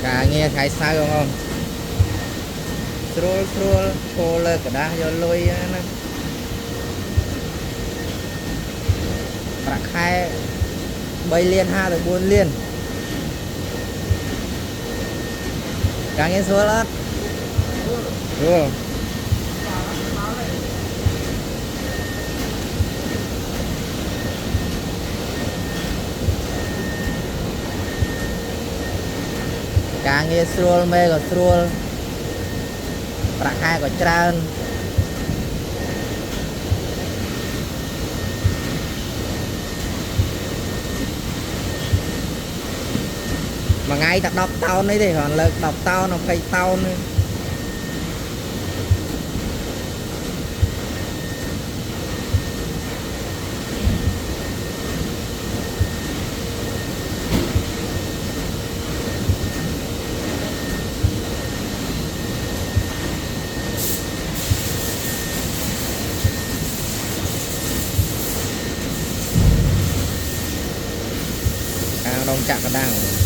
cả nghe khai sao không scroll scroll scroll cả đá vô lôi nó bạc khai bay liên ha được buôn liên càng nghe số lắm đúng càng nghe scroll mê còn scroll bạc khai còn trơn mà ngay ta đọc tao đấy thì hoàn lực đọc tao nó phải tao nữa đang đông chặt đang